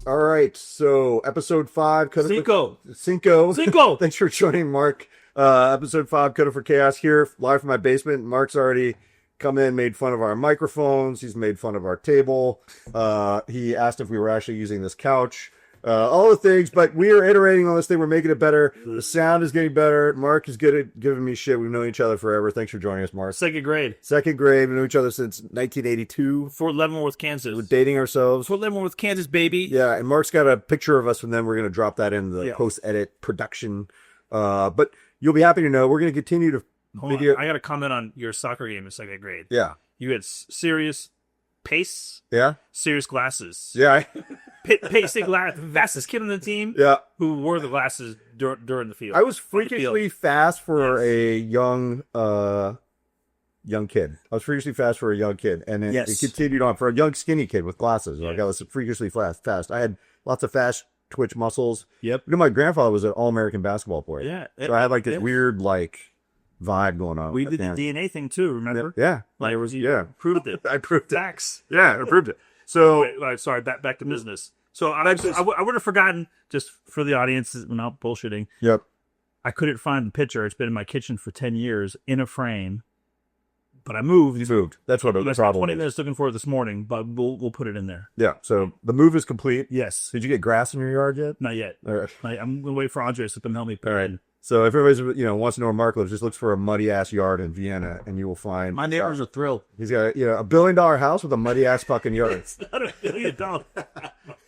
All right, so episode 5. Cinco. Cinco. Thanks for joining, Mark. Episode 5, Code for Chaos here, live from my basement. Mark's already come in, made fun of our microphones. He's made fun of our table. He asked if we were actually using this couch. All the things, but we are iterating on this thing. We're making it better. The sound is getting better. Mark is good at giving me shit. We've known each other forever. Thanks for joining us, Mark. Second grade. Second grade. We've known each other since 1982. Fort Leavenworth, Kansas. We're dating ourselves. Fort Leavenworth, Kansas, baby. Yeah, and Mark's got a picture of us from them. We're going to drop that in the post-edit production. But you'll be happy to know we're going to continue to video. I got to comment on your soccer game in second grade. Yeah. You had serious pace. Yeah. Serious glasses. Yeah. Pacey fastest kid on the team. Yeah. Who wore the glasses during the field. I was freakishly fast for a young kid. I was freakishly fast for a young kid, and it continued on for a young skinny kid with glasses. Like I was freakishly fast. I had lots of fast twitch muscles. Yep. You know, my grandfather was an All-American basketball player. Yeah. So I had like this weird vibe going on. We did the DNA thing too. Remember? Yeah. Like proved it. I proved it. Facts. Yeah, I proved it. So sorry. Back to business. So I would have forgotten, just for the audience, not bullshitting. Yep. I couldn't find the picture. It's been in my kitchen for 10 years in a frame. But I moved. You moved. That's what the problem 20 minutes looking for it this morning, but we'll put it in there. Yeah. So the move is complete. Yes. Did you get grass in your yard yet? Not yet. All right. I'm going to wait for Andres to come help me. All right. So if everybody's wants to know where Mark lives, just looks for a muddy ass yard in Vienna, and you will find. My neighbors are thrilled. He's got $1 billion house with a muddy ass fucking yard. It's not $1 billion.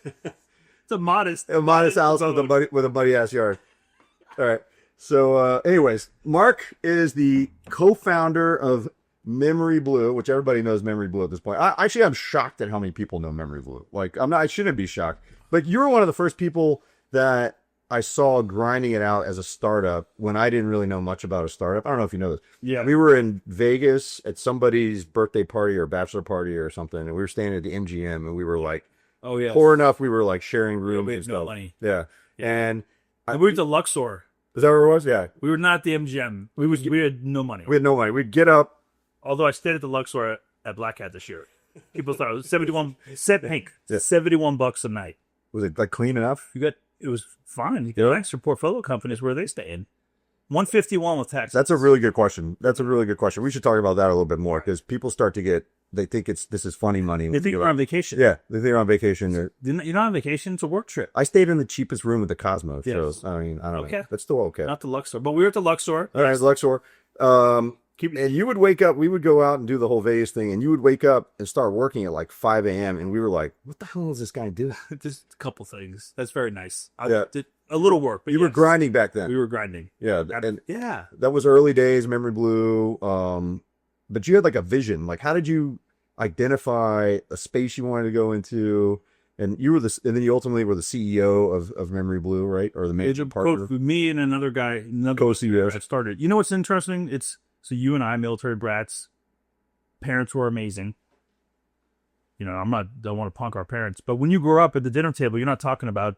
It's a modest house with a muddy ass yard. All right. So, anyways, Mark is the co-founder of memoryBlue, which everybody knows memoryBlue at this point. I'm shocked at how many people know memoryBlue. Like, I shouldn't be shocked. But you were one of the first people that I saw grinding it out as a startup when I didn't really know much about a startup. I don't know if you know this. Yeah. We were in Vegas at somebody's birthday party or bachelor party or something, and we were staying at the MGM, and we were like, poor enough, we were like sharing rooms and stuff. No money. Yeah. And we went to Luxor. Is that where it was? Yeah. We were not at the MGM. We had no money. We had no money. We'd get up. Although I stayed at the Luxor at Black Hat this year. People thought it was $71 a night. Was it like clean enough? It was fine. You get extra portfolio companies where they stay in. $151 with taxes. That's a really good question. We should talk about that a little bit more because people start to they think this is funny money. They think you're on vacation. Yeah, they think you're on vacation. You're not on vacation. It's a work trip. I stayed in the cheapest room at the Cosmos. Yes. So, I mean, I don't know. That's still okay. Not the Luxor, but we were at the Luxor. All right, Luxor. And you would wake up, we would go out and do the whole Vegas thing, and you would wake up and start working at like 5 a.m., and we were like, what the hell is this guy doing? Just a couple things. That's very nice. I did a little work, but you were grinding back then. We were grinding. Yeah. That was early days, memoryBlue. But you had like a vision. Like, how did you identify a space you wanted to go into? And you were and then you ultimately were the CEO of memoryBlue, right? Or the major partner? Me and another guy, co-CEO that started. You know what's interesting? So you and I, military brats, parents were amazing. Don't want to punk our parents, but when you grow up at the dinner table, you're not talking about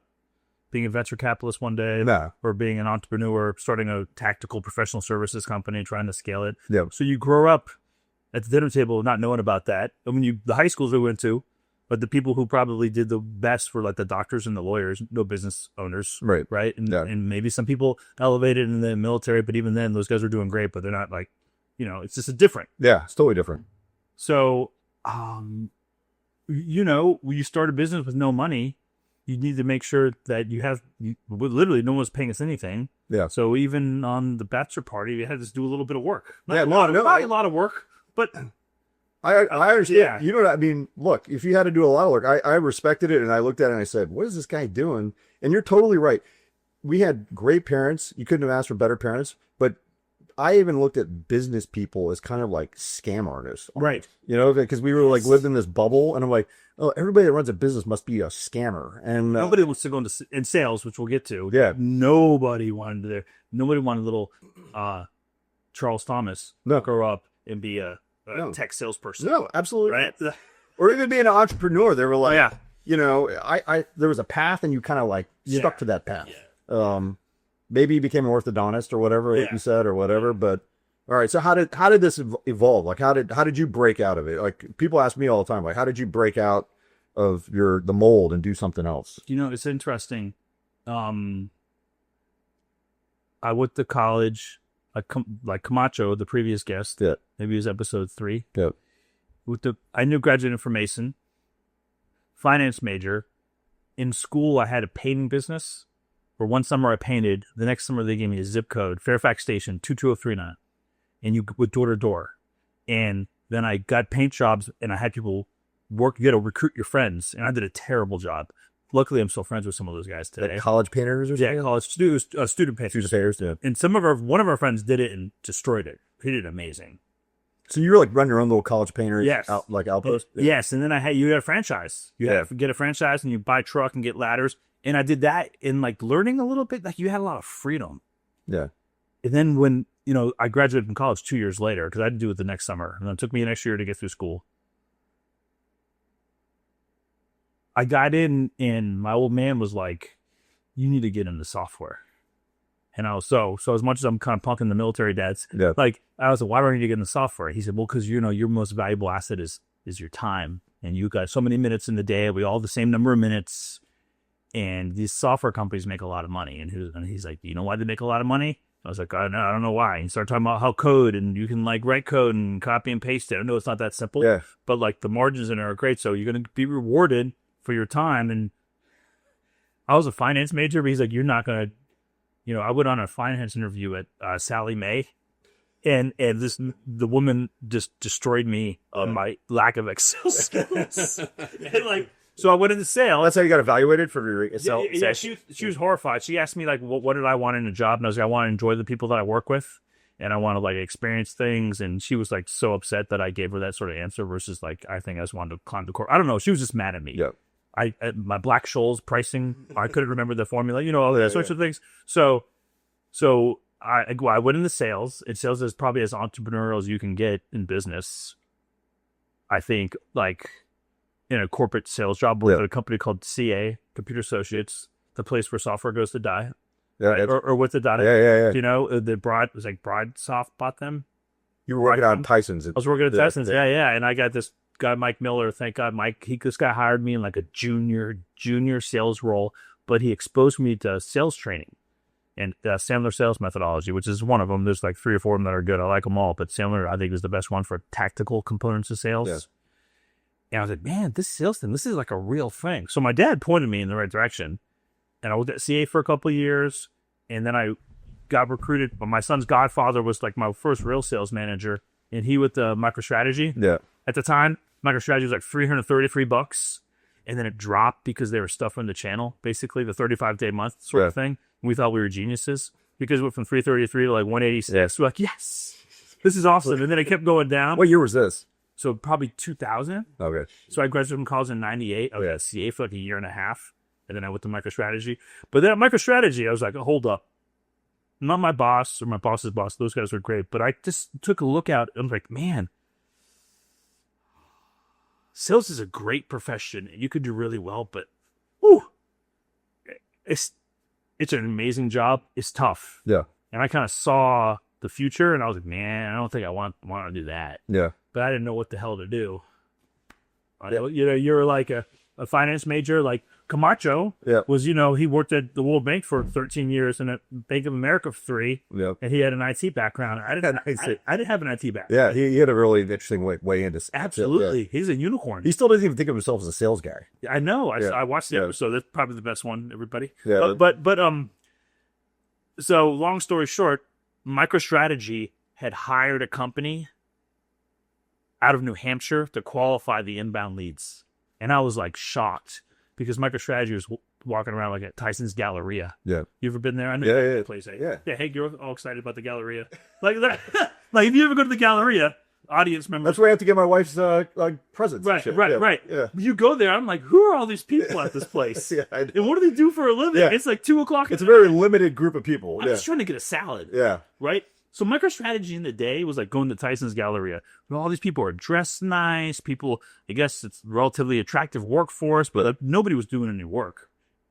being a venture capitalist one day, or being an entrepreneur, starting a tactical professional services company, trying to scale it. Yeah. So you grow up at the dinner table not knowing about that. I mean, the high schools we went to, but the people who probably did the best were like the doctors and the lawyers, no business owners. Right. And maybe some people elevated in the military, but even then those guys were doing great, but they're not like, it's just different. Yeah, it's totally different. So, when you start a business with no money, you need to make sure that literally no one's paying us anything. Yeah. So even on the bachelor party, we had to do a little bit of work. Not a lot of work, but I understand. Yeah. You know what I mean? Look, if you had to do a lot of work, I respected it, and I looked at it and I said, what is this guy doing? And you're totally right. We had great parents. You couldn't have asked for better parents, but I even looked at business people as kind of like scam artists. Right. Because we were like lived in this bubble, and I'm like, oh, everybody that runs a business must be a scammer. And nobody wants to go in sales, which we'll get to. Yeah. Nobody wanted little Charles Thomas grow up and be a tech salesperson. No, absolutely. Right. Or even being an entrepreneur. They were like, there was a path, and you kind of like stuck to that path. Yeah. Maybe you became an orthodontist or whatever, like you said, or whatever. But all right, so how did this evolve? Like, how did you break out of it? Like, people ask me all the time, like, how did you break out of the mold and do something else. You know, it's interesting. I went to college, like Camacho, the previous guest. Yeah. Maybe it was episode 3. Yeah. I knew graduate information, finance major. In school, I had a painting business. Where one summer I painted, the next summer they gave me a zip code, Fairfax Station, 22039, and you went door to door. And then I got paint jobs, and I had people work. You got to recruit your friends, and I did a terrible job. Luckily, I'm still friends with some of those guys today. Like college painters or something? Yeah, college student painters. Student painters, yeah. And one of our friends did it and destroyed it. He did amazing. So you were like running your own little college painter, yes, outpost. Yeah. Yes, and then you had a franchise. You had to get a franchise, and you buy a truck and get ladders. And I did that in like learning a little bit. Like you had a lot of freedom. Yeah. And then when I graduated from college 2 years later because I had to do it the next summer, and it took me an extra year to get through school. I got in, and my old man was like, "You need to get into software." And I was so as much as I'm kind of punking the military dads, like I was like, "Why do I need to get into software?" He said, "Well, because your most valuable asset is your time, and you got so many minutes in the day. We all have the same number of minutes, and these software companies make a lot of money." And he's like, "Do you know why they make a lot of money?" I was like, I don't know why. And he started talking about how code, and you can like write code and copy and paste it. I know it's not that simple, but like the margins in it are great. So you're going to be rewarded for your time. And I was a finance major, but he's like, "You're not going to." I went on a finance interview at Sally Mae, and the woman just destroyed me on my lack of Excel skills. And so I went into sales. That's how you got evaluated for your Excel. Yeah, she was horrified. She asked me like, what did I want in a job? And I was like, I want to enjoy the people that I work with, and I want to like experience things. And she was like so upset that I gave her that sort of answer versus like I think I just wanted to climb the core. I don't know. She was just mad at me. Yeah. My Black-Scholes pricing, I couldn't remember the formula, all those sorts of things. So I went into sales. And sales is probably as entrepreneurial as you can get in business. I think like in a corporate sales job with a company called CA, Computer Associates, the place where software goes to die. Yeah. Right? Or with the data. Yeah. The Broadsoft bought them. You were working on Tyson's. I was working at Tyson's. Yeah. And I got this guy, Mike Miller. Thank God, Mike. This guy hired me in like a junior sales role, but he exposed me to sales training and Sandler sales methodology, which is one of them. There's like 3 or 4 of them that are good. I like them all, but Sandler, I think, is the best one for tactical components of sales. Yeah. And I was like, man, this sales thing, this is like a real thing. So my dad pointed me in the right direction, and I worked at CA for a couple of years, and then I got recruited. But my son's godfather was like my first real sales manager, and he with the MicroStrategy. Yeah. At the time, MicroStrategy was like $333, and then it dropped because they were stuffing the channel, basically the 35-day month sort of thing. And we thought we were geniuses because it went from 333 to like 186. We're like, yes, this is awesome. And then it kept going down. What year was this? So probably 2000. Okay. So I graduated from college in 98. I was at CA for like a year and a half, and then I went to MicroStrategy. But then at MicroStrategy, I was like, hold up. Not my boss or my boss's boss. Those guys were great. But I just took a look out and I was like, man, sales is a great profession. You could do really well, but it's an amazing job. It's tough. Yeah. And I kind of saw the future, and I was like, man, I don't think I want to do that. Yeah. But I didn't know what the hell to do. You're like a finance major, like Camacho was, he worked at the World Bank for 13 years and at Bank of America for 3. Yeah. And he had an IT background. I didn't have an IT background. Yeah, he had a really interesting way into Absolutely. He's a unicorn. He still doesn't even think of himself as a sales guy. I know. I watched the episode. That's probably the best one, everybody. Yeah. So long story short, MicroStrategy had hired a company out of New Hampshire to qualify the inbound leads. And I was like shocked because MicroStrategy was walking around like at Tyson's Galleria. Yeah. You ever been there? I know the place. Yeah. Hey, you're all excited about the Galleria. Like if you ever go to the Galleria, audience members. That's where I have to get my wife's presents. Right. Yeah. You go there, I'm like, who are all these people at this place? And what do they do for a living? Yeah. It's like 2:00. It's a very limited group of people. I'm just trying to get a salad. Yeah. Right? So MicroStrategy in the day was like going to Tyson's Galleria. All these people are dressed nice. People, I guess it's relatively attractive workforce, but nobody was doing any work.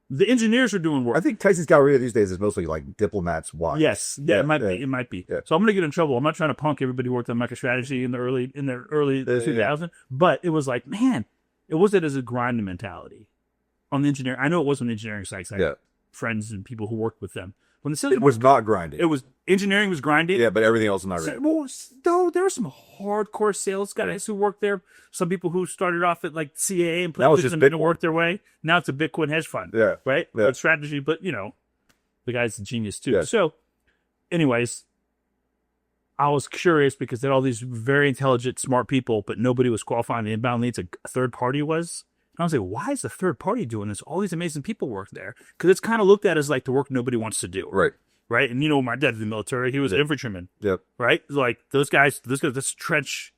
The engineers are doing work. I think Tyson's Galleria these days is mostly like diplomats watch. Yes. Yeah, it might be. Yeah. So I'm going to get in trouble. I'm not trying to punk everybody who worked on MicroStrategy in the early 2000s. But it was like, man, it wasn't as a grinding mentality on the engineering. I know it was on the engineering sites. I had friends and people who worked with them. When the sales, it was not grinding. It was engineering was grinding. Yeah, but everything else was not grinding. Well, no, there were some hardcore sales guys who worked there. Some people who started off at like CAA and didn't work their way. Now it's a Bitcoin hedge fund. Yeah, right. Yeah. But strategy, but you know, the guy's a genius too. Yeah. So, anyways, I was curious because there are all these very intelligent, smart people, but nobody was qualifying the inbound leads. A third party was. And I was like, why is the third party doing this? All these amazing people work there. Because it's kind of looked at as like the work nobody wants to do. Right. Right. And you know, my dad in the military, he was an infantryman. Yep. Right. Like those guys, this trench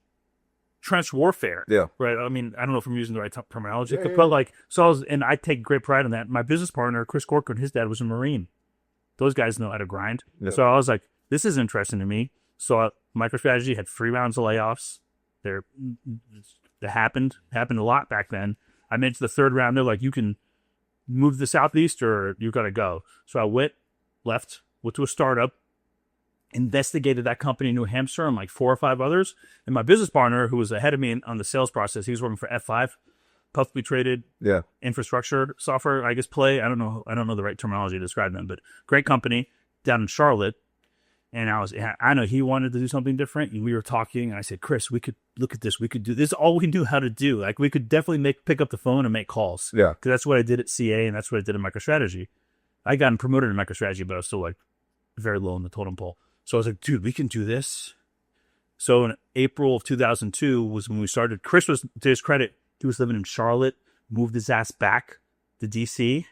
warfare. Yeah. Right. I mean, I don't know if I'm using the right terminology, but like, so I take great pride in that. My business partner, Chris Corcoran, his dad was a Marine. Those guys know how to grind. Yep. So I was like, this is interesting to me. So MicroStrategy had 3 rounds of layoffs. That happened a lot back then. I made it to the 3rd round. They're like, you can move to the Southeast or you got to go. So I went to a startup, investigated that company in New Hampshire and like 4 or 5 others. And my business partner, who was ahead of me on the sales process, he was working for F5, publicly traded infrastructure software, I guess, play. I don't know the right terminology to describe them, but great company down in Charlotte. And I know he wanted to do something different. And we were talking, and I said, Chris, we could look at this. We could do this. Is all we knew how to do. Like, we could definitely pick up the phone and make calls. Yeah. Because that's what I did at CA, and that's what I did in MicroStrategy. I got promoted in MicroStrategy, but I was still, like, very low in the totem pole. So I was like, dude, we can do this. So in April of 2002 was when we started. Chris was, to his credit, he was living in Charlotte, moved his ass back to DC,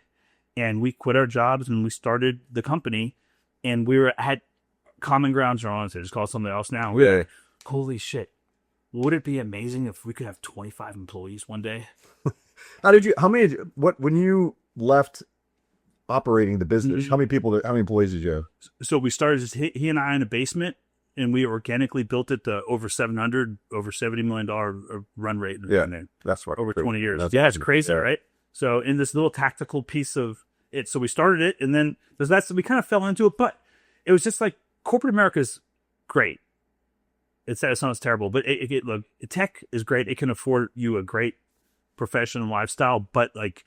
and we quit our jobs, and we started the company, and we had common grounds are on it. Just call it something else now. Yeah. Like, holy shit. Would it be amazing if we could have 25 employees one day? When you left operating the business, how many employees did you have? So we started he and I in a basement, and we organically built it to over $70 million run rate. Yeah. That's what over 20 years. It's crazy, right? So in this little tactical piece of it, so we started it, and then we kind of fell into it, but it was just like, corporate America is great. It sounds terrible, but look, tech is great. It can afford you a great profession and lifestyle, but like,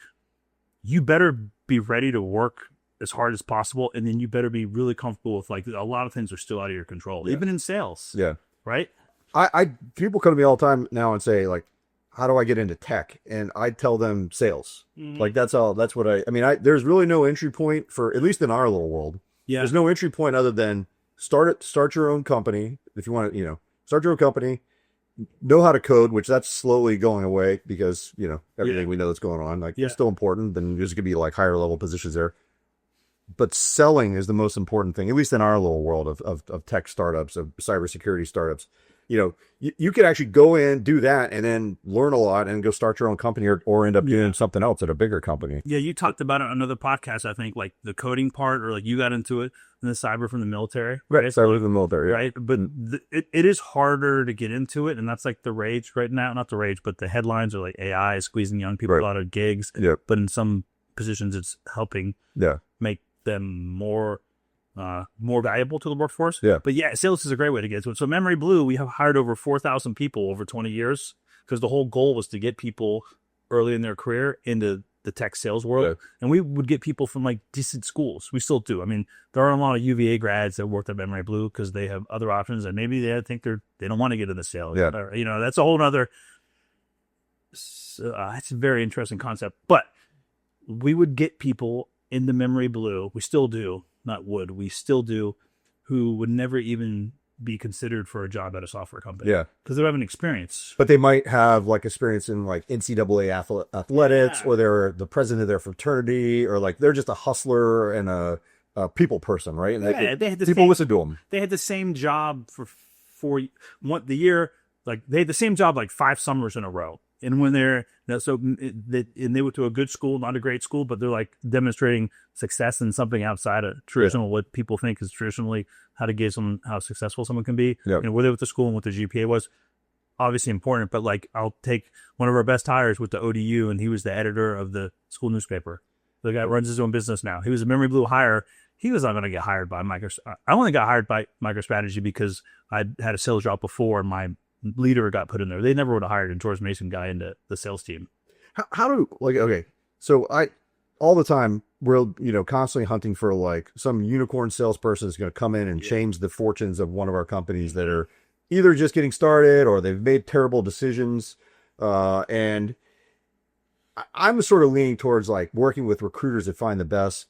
you better be ready to work as hard as possible, and then you better be really comfortable with like a lot of things are still out of your control, even in sales. Yeah, right. People come to me all the time now and say like, how do I get into tech? And I tell them sales. Like that's what I mean. There's really no entry point for, at least in our little world. Yeah, there's no entry point other than start your own company. If you want to, start your own company, know how to code, which that's slowly going away because, everything we know that's going on, like it's still important. Then there's going to be like higher level positions there. But selling is the most important thing, at least in our little world of tech startups, of cybersecurity startups. You could actually go in, do that, and then learn a lot and go start your own company or end up doing something else at a bigger company. Yeah, you talked about it on another podcast, I think, like the coding part, or like you got into it in the cyber from the military. Right, cyber from the military. Yeah. Right, but it is harder to get into it, and that's like the rage right now. Not the rage, but the headlines are like AI is squeezing young people out of gigs. Yeah. But in some positions, it's helping make them more valuable to the workforce. Yeah. But sales is a great way to get to it. So memoryBlue, we have hired over 4,000 people over 20 years because the whole goal was to get people early in their career into the tech sales world. Yeah. And we would get people from like decent schools. We still do. I mean, there are a lot of UVA grads that worked at memoryBlue because they have other options and maybe they think they don't want to get into sales. Yeah. That's a whole nother, it's a very interesting concept. But we would get people in the memoryBlue. We still do. We still do, who would never even be considered for a job at a software company. Yeah. Because they don't have an experience. But they might have like experience in like NCAA athletics, or they're the president of their fraternity, or like they're just a hustler and a people person, right? And they had people listen to them. They had the same job for the year. Like they had the same job like 5 summers in a row. And when and they went to a good school, not a great school, but they're like demonstrating success in something outside of traditional, what people think is traditionally how to gauge how successful someone can be. Yep. Where they went to school and what the GPA was, obviously important. But like, I'll take one of our best hires with the ODU, and he was the editor of the school newspaper. The guy runs his own business now. He was a memoryBlue hire. He was not going to get hired by MicroStrategy. I only got hired by MicroStrategy because I had a sales job before, and my leader got put in there. They never would have hired a George Mason guy into the sales team. How do like okay? So all the time we're constantly hunting for like some unicorn salesperson is going to come in and change the fortunes of one of our companies that are either just getting started or they've made terrible decisions. And I'm sort of leaning towards like working with recruiters to find the best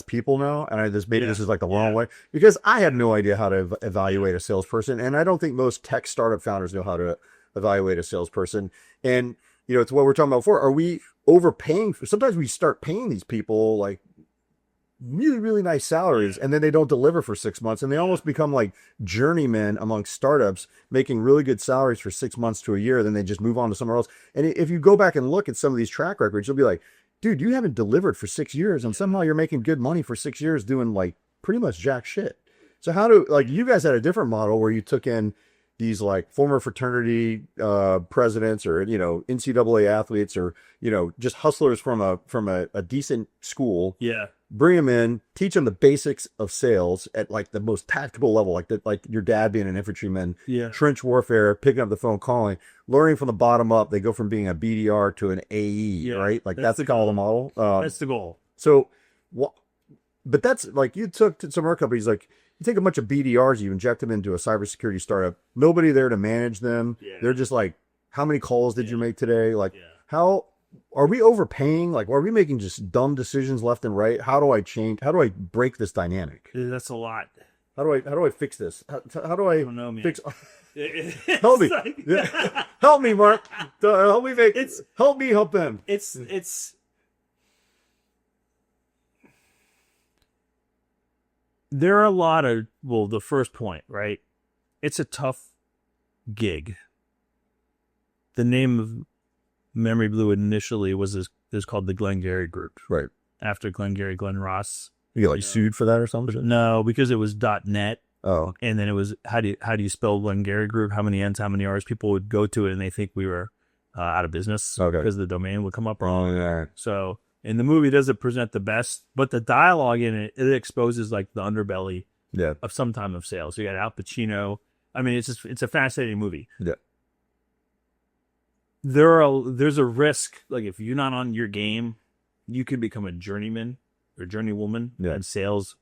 people now. And this is like the wrong way because I had no idea how to evaluate a salesperson. And I don't think most tech startup founders know how to evaluate a salesperson. And, it's what we're talking about before. Are we overpaying? Sometimes we start paying these people like really, really nice salaries and then they don't deliver for 6 months and they almost become like journeymen amongst startups making really good salaries for 6 months to a year. Then they just move on to somewhere else. And if you go back and look at some of these track records, you'll be like, dude, you haven't delivered for 6 years and somehow you're making good money for 6 years doing like pretty much jack shit. So how do like you guys had a different model where you took in these like former fraternity presidents or NCAA athletes or just hustlers from a decent school. Yeah. Bring them in, teach them the basics of sales at like the most tactical level, like your dad being an infantryman, trench warfare, picking up the phone, calling, learning from the bottom up. They go from being a BDR to an AE, right? Like that's the kind of the model. That's the goal. So, but that's like you took to some of our companies, like you take a bunch of BDRs, you inject them into a cybersecurity startup. Nobody there to manage them. Yeah. They're just like, how many calls did you make today? Like, how are we overpaying? Like, are we making just dumb decisions left and right? How do I change? How do I break this dynamic? That's a lot. How do I fix this? How do I don't know, man. fix? Help me, help me, Mark. Help me help me help them. It's. There are a lot of, the first point, right? It's a tough gig. The name of memoryBlue initially was called the Glengarry Group. Right. After Glengarry Glen Ross. You get like sued for that or something? No, because it was .net. Oh. And then it was, how do you spell Glengarry Group? How many N's, how many R's? People would go to it and they think we were out of business because the domain would come up wrong. Oh, yeah. So, in the movie, doesn't present the best, but the dialogue in it exposes like the underbelly of some time of sales. So you got Al Pacino. I mean, it's a fascinating movie. Yeah. There's a risk, like if you're not on your game, you could become a journeyman or journeywoman in sales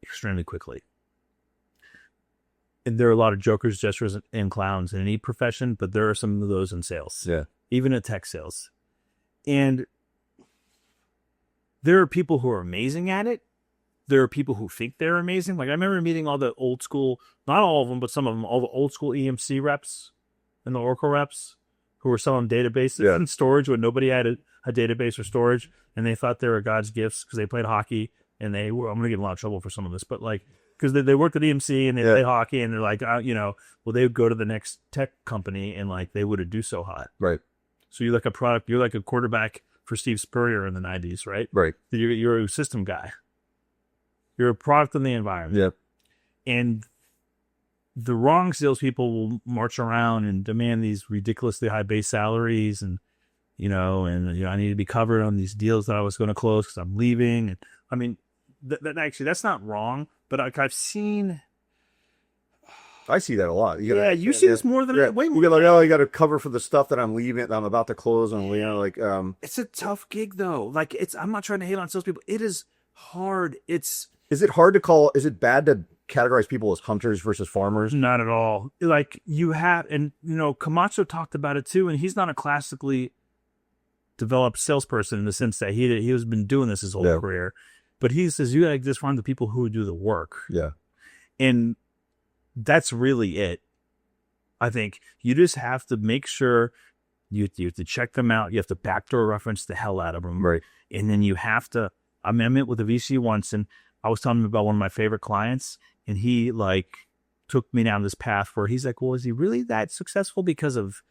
extremely quickly. And there are a lot of jokers, jesters, and clowns in any profession, but there are some of those in sales. Yeah. Even in tech sales. And there are people who are amazing at it. There are people who think they're amazing. Like I remember meeting all the old school, not all of them, but some of them, all the old school EMC reps and the Oracle reps who were selling databases and storage when nobody had a database or storage. And they thought they were God's gifts because they played hockey and they were, I'm going to get in a lot of trouble for some of this, but like, because they worked at EMC and they play hockey and they're like, they would go to the next tech company and like they would do so hot. Right. So you're like a quarterback for Steve Spurrier in the 90s, right? Right. You're a system guy. You're a product in the environment. Yep. And the wrong salespeople will march around and demand these ridiculously high base salaries and I need to be covered on these deals that I was going to close because I'm leaving. And I mean, that's not wrong, but I've seen. I see that a lot. You see this more than way more. You got to cover for the stuff that I'm leaving, that I'm about to close, and it's a tough gig though. Like I'm not trying to hate on salespeople. It is hard. Is it hard to call? Is it bad to categorize people as hunters versus farmers? Not at all. Like you have, and Camacho talked about it too, and he's not a classically developed salesperson in the sense that he has been doing this his whole career, but he says you got to just find the people who do the work. Yeah, and that's really it. I think you just have to make sure you have to check them out. You have to backdoor reference the hell out of them. Right. And then you have to, I met with a VC once and I was telling him about one of my favorite clients and he like took me down this path where he's like, well, is he really that successful because of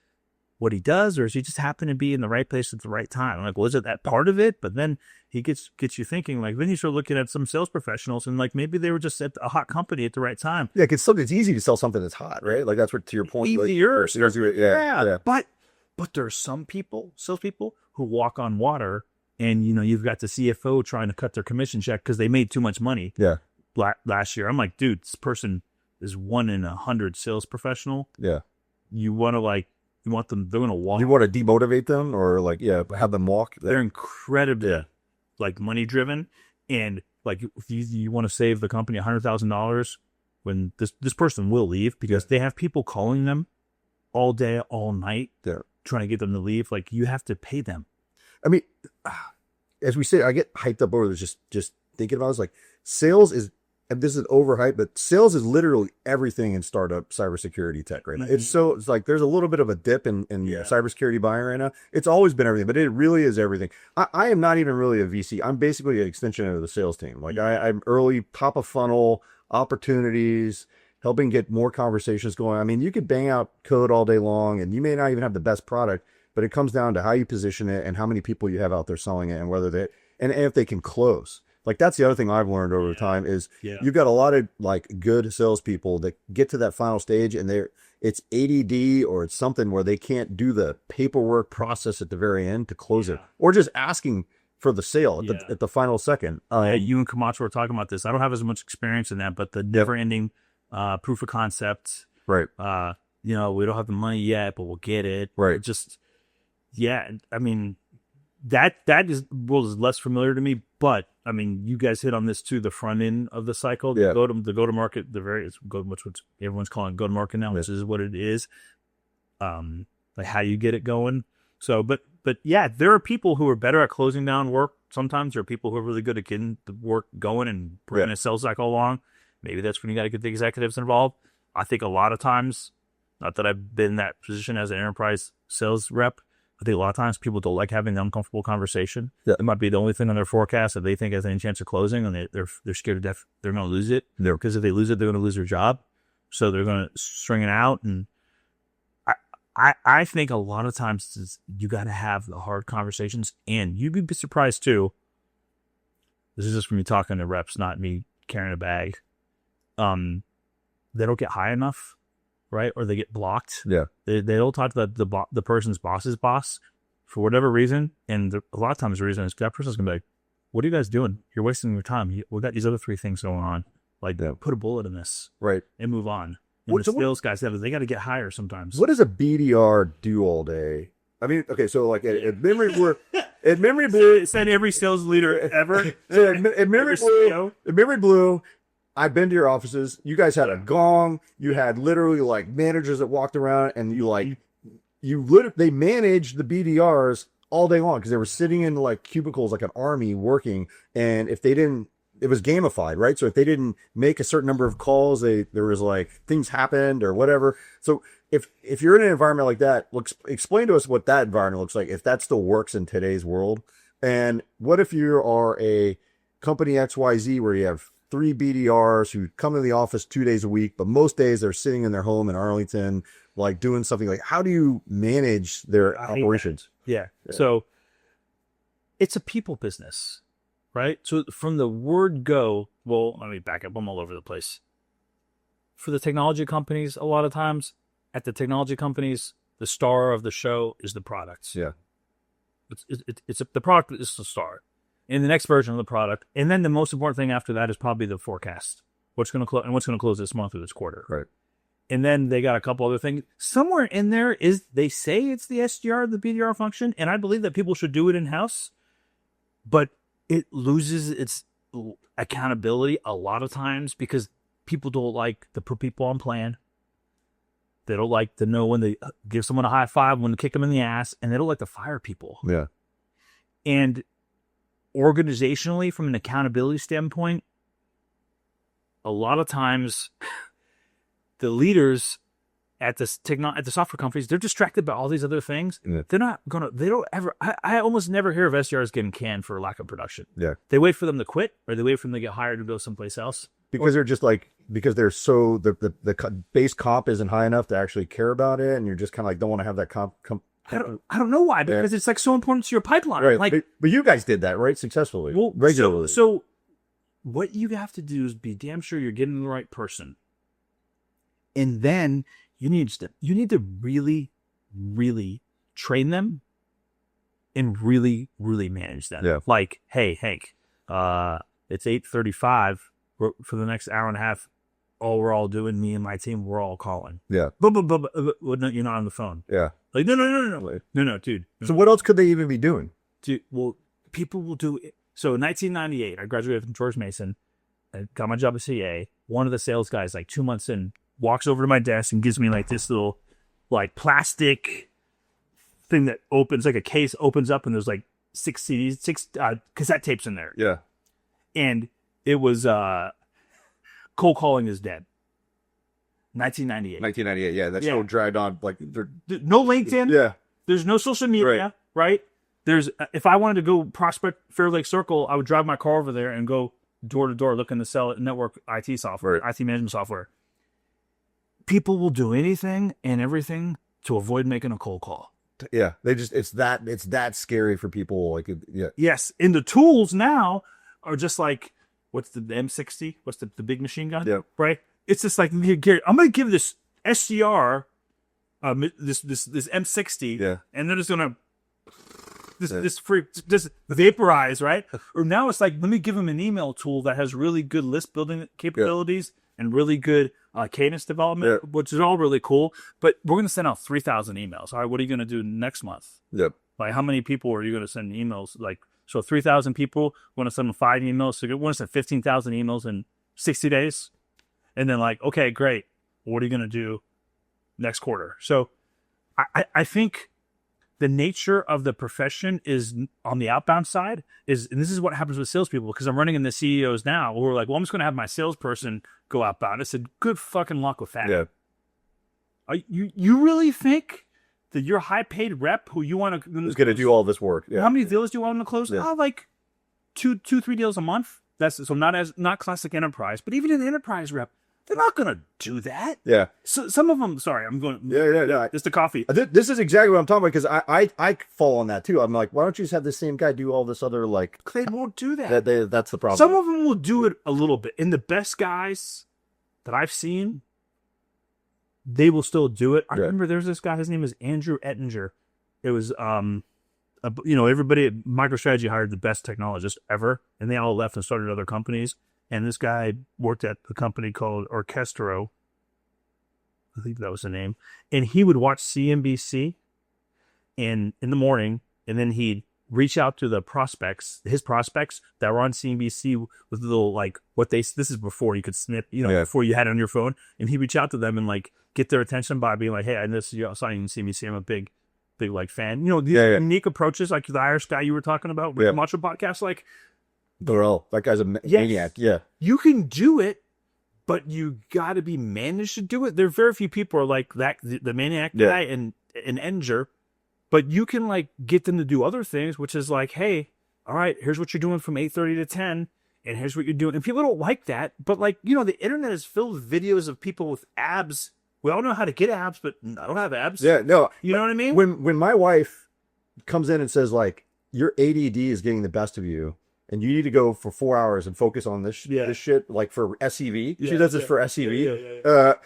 what he does? Or is he just happen to be in the right place at the right time? I'm like, well, is it that part of it? But then he gets you thinking, like, then you start looking at some sales professionals and like, maybe they were just at a hot company at the right time. Yeah. Cause it's easy to sell something that's hot, right? Like that's what, to your point. Easier. Yeah. But there are some salespeople who walk on water and, you've got the CFO trying to cut their commission check because they made too much money last year. I'm like, dude, this person is 1 in 100 sales professional. Yeah. You want to like You want them, they're going to walk. You want to demotivate them or like, have them walk. They're incredibly like money driven. And like, if you want to save the company $100,000 when this person will leave because they have people calling them all day, all night, trying to get them to leave. Like, you have to pay them. I mean, as we say, I get hyped up over this just thinking about it. It's like sales is, and this is overhyped, but sales is literally everything in startup cybersecurity tech right now. Mm-hmm. It's like there's a little bit of a dip in cybersecurity buying right now. It's always been everything, but it really is everything. I am not even really a VC. I'm basically an extension of the sales team. Like I'm early top of funnel opportunities, helping get more conversations going. I mean, you could bang out code all day long and you may not even have the best product, but it comes down to how you position it and how many people you have out there selling it and whether they, and if they can close. Like that's the other thing I've learned over time is you've got a lot of like good salespeople that get to that final stage and it's ADD or it's something where they can't do the paperwork process at the very end to close it, or just asking for the sale at the final second. You and Camacho were talking about this. I don't have as much experience in that, but the never ending proof of concept, right? We don't have the money yet, but we'll get it, right? I mean, that is less familiar to me, but I mean, you guys hit on this too. The front end of the cycle, the go to market, what everyone's calling go to market now. This is what it is. Like how you get it going. So, but there are people who are better at closing down work. Sometimes there are people who are really good at getting the work going and bringing a sales cycle along. Maybe that's when you got to get the executives involved. I think a lot of times, not that I've been in that position as an enterprise sales rep, I think a lot of times people don't like having the uncomfortable conversation. Yeah. It might be the only thing on their forecast that they think has any chance of closing, and they're scared to death they're going to lose it. Because if they lose it, they're going to lose their job. So they're going to string it out. And I think a lot of times you got to have the hard conversations, and you'd be surprised too. This is just from me talking to reps, not me carrying a bag. They don't get high enough. Right, or they get blocked. Yeah, they don't talk to the person's boss's boss for whatever reason, and a lot of times the reason is that person's gonna be like, "What are you guys doing? You're wasting your time. We got these other 3 things going on. Like, put a bullet in this, right, and move on." And the sales guys they got to get higher sometimes. What does a BDR do all day? I mean, okay, so like at memoryBlue, said every sales leader ever. At memoryBlue. I've been to your offices. You guys had a gong. You had literally like managers that walked around, and they managed the BDRs all day long because they were sitting in like cubicles like an army working. And if they didn't, it was gamified, right? So if they didn't make a certain number of calls, there was like things happened or whatever. So if you're in an environment like that, explain to us what that environment looks like, if that still works in today's world. And what if you are a company XYZ where you have 3 BDRs who come to the office 2 days a week, but most days they're sitting in their home in Arlington, like doing something like, how do you manage their operations? Yeah. So it's a people business, right? So from the word go, well, let me back up. I'm all over the place. For the technology companies, a lot of times at the technology companies, the star of the show is the products. Yeah. The product is the star. In the next version of the product, and then the most important thing after that is probably the forecast. What's going to close this month or this quarter, right? And then they got a couple other things somewhere in there. They say it's the SDR, the BDR function, and I believe that people should do it in house, but it loses its accountability a lot of times because people don't like to put people on plan. They don't like to know when they give someone a high five, when to kick them in the ass, and they don't like to fire people. Yeah, and organizationally, from an accountability standpoint, a lot of times the leaders at the software companies, they're distracted by all these other things. Yeah. I almost never hear of SDRs getting canned for lack of production. Yeah. They wait for them to quit, or they wait for them to get hired to go someplace else. Because they're just like, because they're so, the base comp isn't high enough to actually care about it, and you're just kind of like, don't want to have that comp. I don't know why, because it's like so important to your pipeline. Right. Like, but you guys did that, right? Successfully. Well, regularly. So what you have to do is be damn sure you're getting the right person. And then you need to really, really train them and really, really manage them. Yeah. Like, hey, Hank, it's 8:35 for the next hour and a half. All we're all doing, me and my team, we're all calling. Yeah. But you're not on the phone. Yeah. Like, no, dude. So what else could they even be doing? Dude, well, people will do it. So in 1998, I graduated from George Mason. I got my job at CA. One of the sales guys, like 2 months in, walks over to my desk and gives me like this little like plastic thing that opens, like a case opens up, and there's like 6 cassette tapes in there. Yeah. And it was Cold Calling is Dead. 1998. 1998, yeah. That show dragged on like no LinkedIn. Yeah. There's no social media, right? There's if I wanted to go prospect Fair Lake Circle, I would drive my car over there and go door to door looking to sell network IT software, IT management software. People will do anything and everything to avoid making a cold call. Yeah, they just it's that scary for people. Like, yeah. Yes, and the tools now are just like what's the M60? What's the big machine gun? Yeah, right. It's just like, Gary, I'm going to give this SCR, this M60, and they're just going to this vaporize, right? Or now it's like, let me give them an email tool that has really good list building capabilities and really good cadence development, which is all really cool. But we're going to send out 3,000 emails. All right, what are you going to do next month? Yep. Like, how many people are you going to send emails? Like, so 3,000 people, we want to send them 5 emails. So we want to send 15,000 emails in 60 days. And then like, okay, great. What are you going to do next quarter? So I think the nature of the profession is on the outbound side and this is what happens with salespeople, because I'm running in the CEOs now who are like, well, I'm just going to have my salesperson go outbound. I said, good fucking luck with that. Yeah. You really think that your high paid rep who you want to is going to do all this work? Yeah. How many deals do you want to close? Yeah. Oh, like 3 deals a month. That's so not classic enterprise, but even an enterprise rep, they're not going to do that. Yeah. So some of them, sorry, I'm going. Yeah. It's the coffee. This is exactly what I'm talking about, because I fall on that too. I'm like, why don't you just have the same guy do all this other, like... They won't do that. That's the problem. Some of them will do it a little bit. And the best guys that I've seen, they will still do it. I remember there's this guy, his name is Andrew Ettinger. It was, everybody at MicroStrategy hired the best technologist ever, and they all left and started other companies. And this guy worked at a company called Orchestro. I think that was the name. And he would watch CNBC in the morning, and then he'd reach out to his prospects that were on CNBC with a little, like, this is before you could snip, before you had it on your phone. And he'd reach out to them and, like, get their attention by being like, hey, I saw you on CNBC. I'm a big, like, fan. These unique approaches, like the Irish guy you were talking about with the Macho podcast, like, that guy's a maniac. Yeah. You can do it, but you got to be managed to do it. There are very few people are like that, the maniac guy and Ettinger, but you can like get them to do other things, which is like, hey, all right, here's what you're doing from 8:30 to 10, and here's what you're doing. And people don't like that, but like, the internet is filled with videos of people with abs. We all know how to get abs, but I don't have abs. Yeah, no. You know what I mean? When my wife comes in and says like, your ADD is getting the best of you, and you need to go for 4 hours and focus on this shit, like for SEV. She does this for SEV.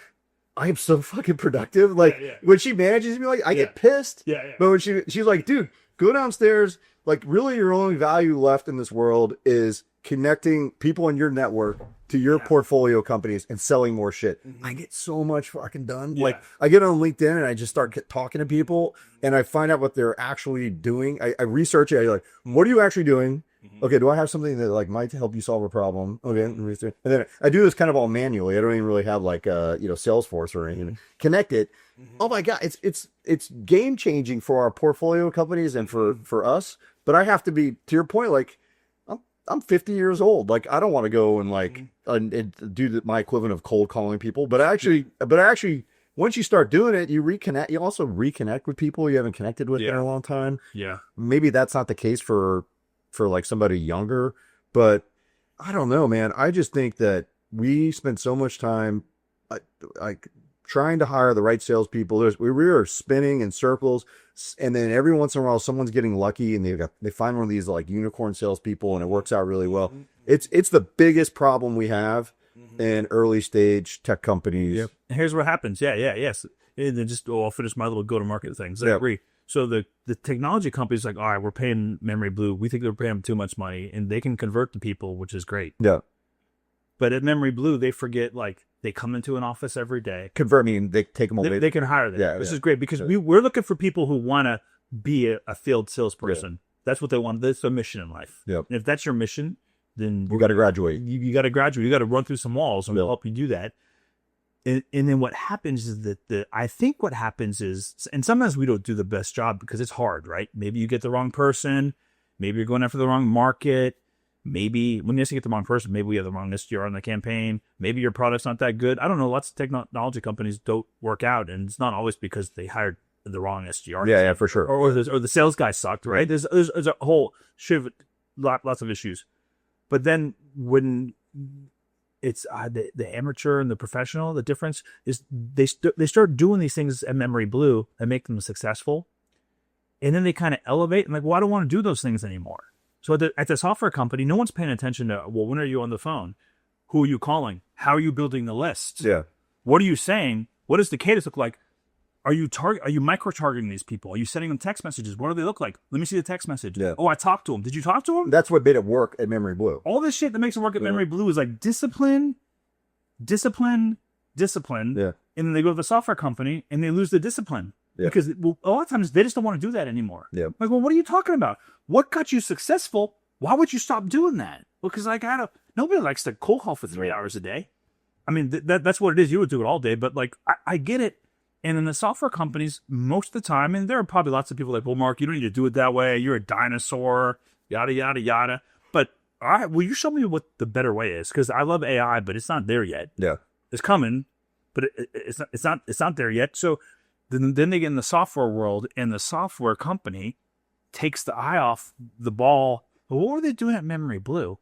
I am so fucking productive. Like when she manages me, like I get pissed. But when she's like, dude, go downstairs. Like really, your only value left in this world is connecting people in your network to your portfolio companies and selling more shit. I get so much fucking done. Like I get on LinkedIn and I just start talking to people and I find out what they're actually doing. I research it. I like, what are you actually doing? Okay, do I have something that like might help you solve a problem? Okay, and then I do this kind of all manually. I don't even really have like Salesforce or anything. Connect it. Oh my god, it's game changing for our portfolio companies and for us. But I have to be, to your point, like I'm 50 years old. Like I don't want to go and like and do my equivalent of cold calling people. But actually, once you start doing it, you reconnect. You also reconnect with people you haven't connected with in a long time. Yeah, maybe that's not the case for like somebody younger, but I don't know, man. I just think that we spend so much time like trying to hire the right salespeople. We are spinning in circles, and then every once in a while, someone's getting lucky, and they find one of these like unicorn salespeople, and it works out really well. It's the biggest problem we have in early stage tech companies. Yep. And here's what happens. Yes. And then I'll finish my little go to market things. I agree. So the technology company's like, all right, we're paying memoryBlue. We think they're paying them too much money, and they can convert the people, which is great. Yeah. But at memoryBlue, they forget, like, They come into an office every day. Convert me and they take them away. They can hire them. Yeah, This yeah. is great because we're looking for people who want to be a field salesperson. That's what they want. That's their mission in life. Yep. And if that's your mission, then You got to graduate. You got to graduate. You got to run through some walls, and we'll help you do that. And then what happens is that I think what happens is, and sometimes we don't do the best job because it's hard, right? Maybe you get the wrong person. Maybe you're going after the wrong market. Maybe when you get the wrong person, maybe we have the wrong SDR on the campaign. Maybe your product's not that good. I don't know. Lots of technology companies don't work out, and it's not always because they hired the wrong SDR. Yeah, for sure. Or the sales guy sucked, right? There's a whole lots of issues. But then when it's the amateur and the professional, the difference is they start doing these things at memoryBlue that make them successful, and then they kind of elevate and like, well, I don't want to do those things anymore. So at the software company, no one's paying attention to, well, when are you on the phone? Who are you calling? How are you building the lists? Yeah. What are you saying? What does the cadence look like? Are you micro-targeting these people? Are you sending them text messages? What do they look like? Let me see the text message. Yeah. Oh, I talked to them. Did you talk to them? That's what made it work at memoryBlue. All this shit that makes it work at memoryBlue is like discipline. Yeah. And then they go to the software company and they lose the discipline. Yeah. Because a lot of times they just don't want to do that anymore. Yeah. Like, well, what are you talking about? What got you successful? Why would you stop doing that? Well, because nobody likes to cold call for 3 hours a day. I mean, that's what it is. You would do it all day, but like, I get it. And in the software companies, most of the time, and there are probably lots of people like, well, Mark, you don't need to do it that way. You're a dinosaur, yada, yada, yada. But all right, will you show me what the better way is? Because I love AI, but it's not there yet. Yeah. It's coming, but it's not there yet. So then they get in the software world, and the software company takes the eye off the ball. Well, what were they doing at memoryBlue?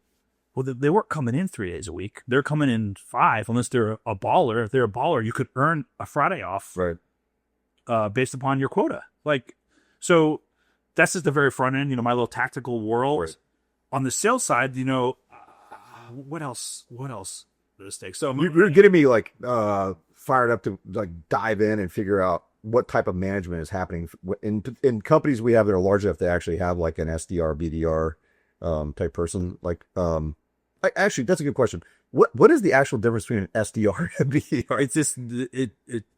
Well, they weren't coming in 3 days a week. They're coming in 5, unless they're a baller. If they're a baller, you could earn a Friday off, Right. Based upon your quota. Like, so that's just the very front end. My little tactical world. Right. On the sales side, what else? What else does this take? So You're getting me like fired up to like dive in and figure out what type of management is happening in companies we have that are large enough to actually have like an SDR, BDR type person. Like, actually, that's a good question. What is the actual difference between an SDR and BDR? It's just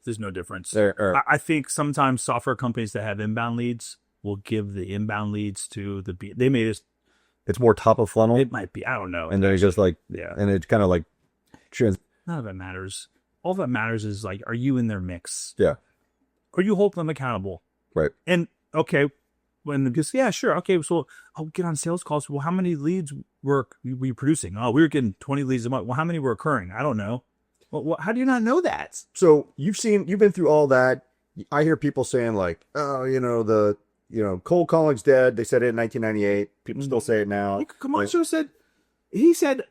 there's no difference. I think sometimes software companies that have inbound leads will give the inbound leads to they may just. It's more top of funnel. It might be. I don't know. And then it's just like, yeah. And it's kind of like, none of that matters. All that matters is like, are you in their mix? Yeah. Are you holding them accountable? Right. And okay, when because yeah, sure, okay, so I'll get on sales calls. Well, how many leads were we producing? Oh, we were getting 20 leads a month. Well, how many were occurring? I don't know. Well, how do you not know that? So you've been through all that. I hear people saying like, oh, cold calling's dead. They said it in 1998. People still say it now. Camacho said, he said,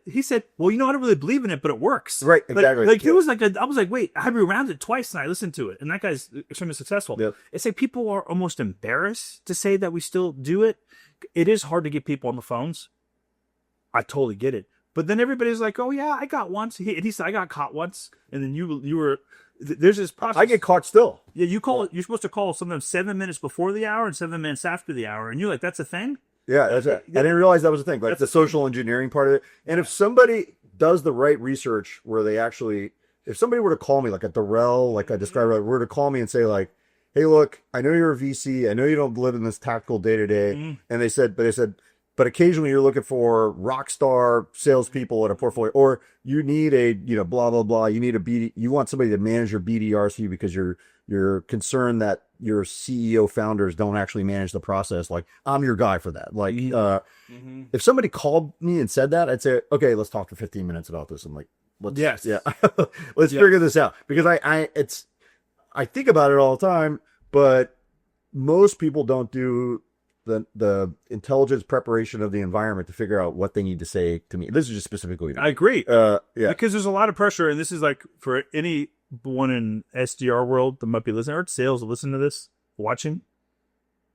well, I don't really believe in it, but it works. Right, exactly. Like it was like I was like, wait, I rewound it twice and I listened to it, and that guy's extremely successful. Yep. It's like people are almost embarrassed to say that we still do it. It is hard to get people on the phones. I totally get it. But then everybody's like, oh yeah, I got once. He said I got caught once, and then you were. There's this process. I get caught still. Yeah, you're supposed to call sometimes 7 minutes before the hour and 7 minutes after the hour, and you're like, that's a thing. Yeah, that's it. I didn't realize that was a thing. Like the social engineering part of it. And if somebody does the right research, where they actually, if somebody were to call me like a Darrell, like I described, were to call me and say like, hey, look, I know you're a VC. I know you don't live in this tactical day to day. And they said, but occasionally you're looking for rock star salespeople in a portfolio, or you need a, blah, blah, blah. You need you want somebody to manage your BDR for you because you're concerned that your CEO founders don't actually manage the process. Like, I'm your guy for that. Like, if somebody called me and said that, I'd say, okay, let's talk for 15 minutes about this. I'm like, let's figure this out, because I think about it all the time, but most people don't do the intelligence preparation of the environment to figure out what they need to say to me. This is just specifically. I agree. Yeah. Because there's a lot of pressure, and this is like for anyone in SDR world that might be listening, or sales listen to this, watching.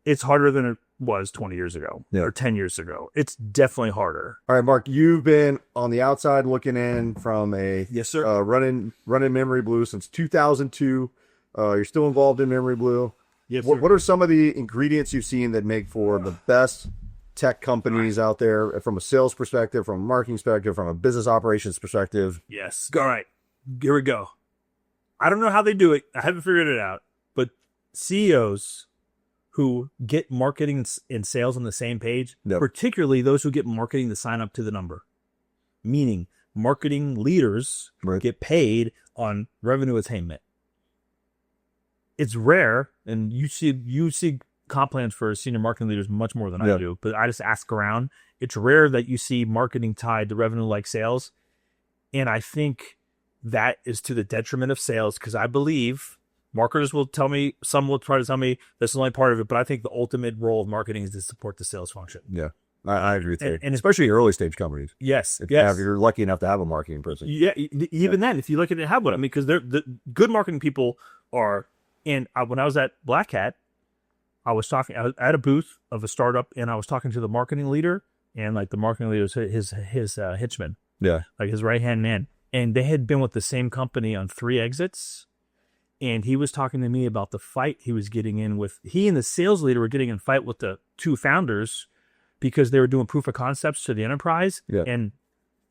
It's harder than it was 20 years ago or 10 years ago. It's definitely harder. All right, Mark, you've been on the outside looking in from a yes, sir. Running memoryBlue since 2002. You're still involved in memoryBlue. Yes, what are some of the ingredients you've seen that make for the best tech companies out there from a sales perspective, from a marketing perspective, from a business operations perspective? Yes. All right. here we go. I don't know how they do it. I haven't figured it out. But CEOs who get marketing and sales on the same page, particularly those who get marketing to sign up to the number, meaning marketing leaders get paid on revenue attainment. It's rare, and you see comp plans for senior marketing leaders much more than I do, but I just ask around. It's rare that you see marketing tied to revenue like sales, and I think that is to the detriment of sales, because I believe marketers will tell me, some will try to tell me this is only part of it, but I think the ultimate role of marketing is to support the sales function. Yeah, I agree with you. And especially early stage companies. Yes. If you're lucky enough to have a marketing person. Yeah, even then, if you look at it, have one. I mean, because the good marketing people are, and when I was at Black Hat, I was at a booth of a startup, and I was talking to the marketing leader, and like the marketing leader was his hitchman. Yeah. Like his right-hand man. And they had been with the same company on 3 exits. And he was talking to me about the fight he was getting in with, he and the sales leader were getting in a fight with the 2 founders because they were doing proof of concepts to the enterprise. Yeah. And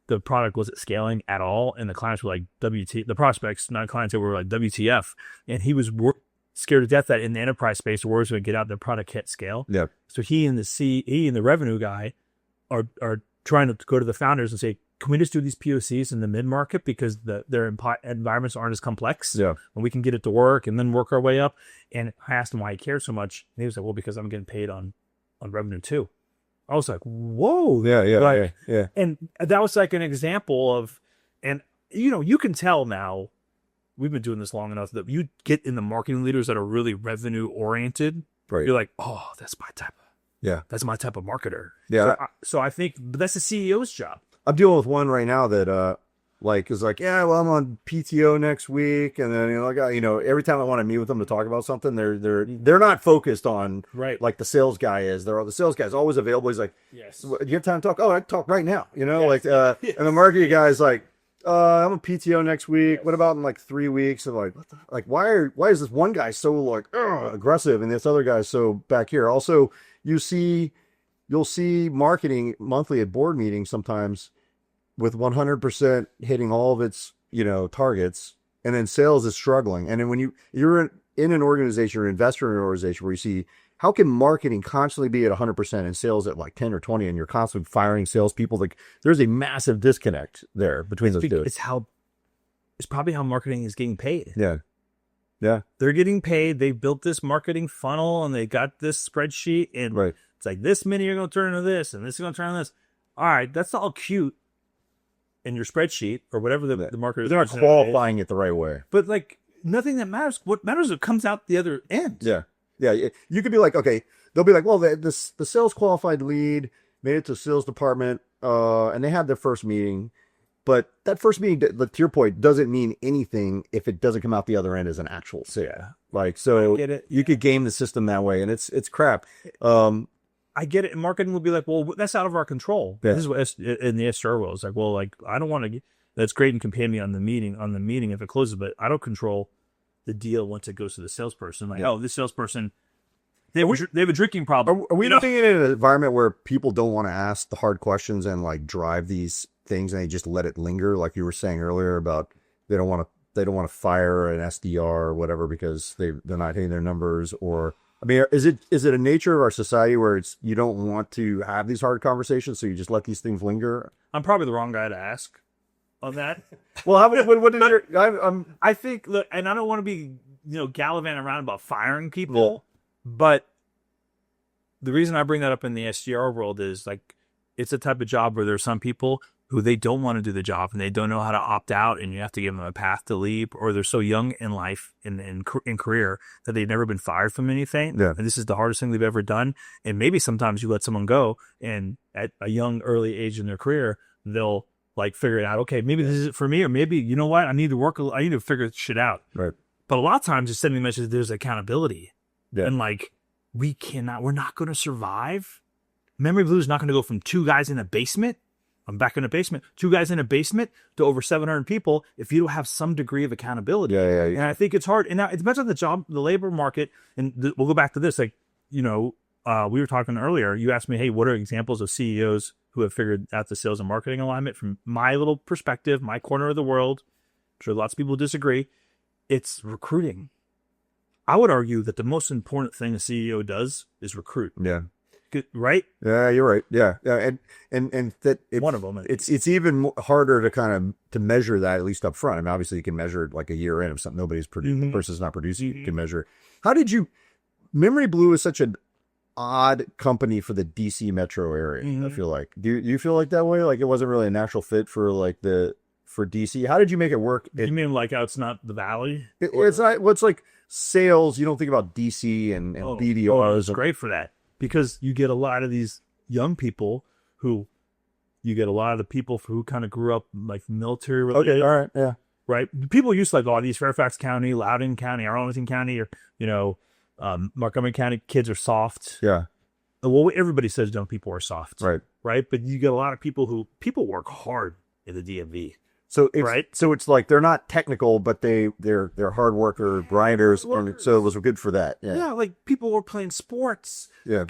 the product wasn't scaling at all. And the clients were like, the prospects, not clients, they were like, WTF. And he was scared to death that in the enterprise space, the words would get out, their product can't scale. Yeah. So he and the revenue guy are trying to go to the founders and say, can we just do these POCs in the mid-market because their environments aren't as complex? Yeah. And we can get it to work and then work our way up. And I asked him why he cared so much. And he was like, well, because I'm getting paid on revenue too. I was like, whoa. Yeah. And that was like an example of, and you can tell now, we've been doing this long enough that you get in the marketing leaders that are really revenue oriented. Right. You're like, oh, that's my type of marketer. Yeah. So I think, but that's the CEO's job. I'm dealing with one right now that is like, yeah, well, I'm on PTO next week, and then every time I want to meet with them to talk about something, they're not focused on like the sales guy is. The sales guy's always available. He's like, yes, do you have time to talk? Oh, I can talk right now. And the marketing guy's like, I'm on PTO next week. What about in like 3 weeks? And like, why is this one guy so like aggressive and this other guy's so back here? Also, you'll see marketing monthly at board meetings sometimes with 100% hitting all of its, targets, and then sales is struggling. And then when you're in an organization or investor in an organization where you see, how can marketing constantly be at 100% and sales at like 10 or 20, and you're constantly firing salespeople? Like, there's a massive disconnect there between those two. It's probably how marketing is getting paid. Yeah. Yeah. They're getting paid. They built this marketing funnel and they got this spreadsheet, and it's like, this many are going to turn into this, and this is going to turn into this. All right, that's all cute in your spreadsheet or whatever the marketer is. They're not qualifying it the right way. But like, nothing that matters. What matters is it comes out the other end. Yeah. Yeah. You could be like, okay, they'll be like, well, the sales qualified lead made it to the sales department, and they had their first meeting. But that first meeting, to your point, doesn't mean anything if it doesn't come out the other end as an actual sale. Yeah. Like, so you could game the system that way, and it's crap. I get it. And marketing will be like, well, that's out of our control. Yeah. This is what in the SDR world, it's like, well, like, I don't want to. That's great and can pay me on the meeting if it closes, but I don't control the deal once it goes to the salesperson. Like, this salesperson, they have a drinking problem. Are we living in an environment where people don't want to ask the hard questions and like drive these things, and they just let it linger? Like you were saying earlier about they don't want to fire an SDR or whatever because they're not hitting their numbers. Or, I mean, is it a nature of our society where you don't want to have these hard conversations, so you just let these things linger? I'm probably the wrong guy to ask on that. Well, what is your? I think, look, and I don't want to be gallivanting around about firing people, but the reason I bring that up in the SDR world is like, it's a type of job where there's some people who they don't want to do the job and they don't know how to opt out, and you have to give them a path to leave, or they're so young in life in career that they've never been fired from anything. Yeah. And this is the hardest thing they've ever done. And maybe sometimes you let someone go, and at a young, early age in their career, they'll like figure it out. Okay, maybe this is it for me, or maybe, you know what? I need to figure shit out. Right. But a lot of times it's sending a message, there's accountability. Yeah. And like, we're not going to survive. memoryBlue is not going to go from 2 guys in a basement. I'm back in a basement. 2 guys in a basement to over 700 people if you don't have some degree of accountability. Yeah. And I think it's hard. And now it depends on the labor market. And we'll go back to this. Like, we were talking earlier. You asked me, hey, what are examples of CEOs who have figured out the sales and marketing alignment? From my little perspective, my corner of the world, sure lots of people disagree. It's recruiting. I would argue that the most important thing a CEO does is recruit. Yeah. Right? Yeah, you're right. Yeah. And that One of them. It's even harder to kind of to measure that, at least up front. I mean, obviously you can measure it like a year in if something nobody's producing, the person's not producing, you can measure. How did you memoryBlue is such an odd company for the DC metro area, I feel like. Do you feel like that way? Like it wasn't really a natural fit for for DC. How did you make it work? You mean like how it's not the Valley? It's not. Well, it's like sales. You don't think about DC and BDRs. It's great for that because you get a lot of these young people who, you get a lot of the people who kind of grew up like military related. Okay, all right, yeah, right. People used to like all these Fairfax County, Loudoun County, Arlington County, or Montgomery County kids are soft. yeah. Well, everybody says young people are soft, Right. Right, but you get a lot of people work hard in the DMV. So it's like they're not technical, but they're hard worker, grinders. So it was good for that. Yeah. Yeah, like people were playing sports. Yeah.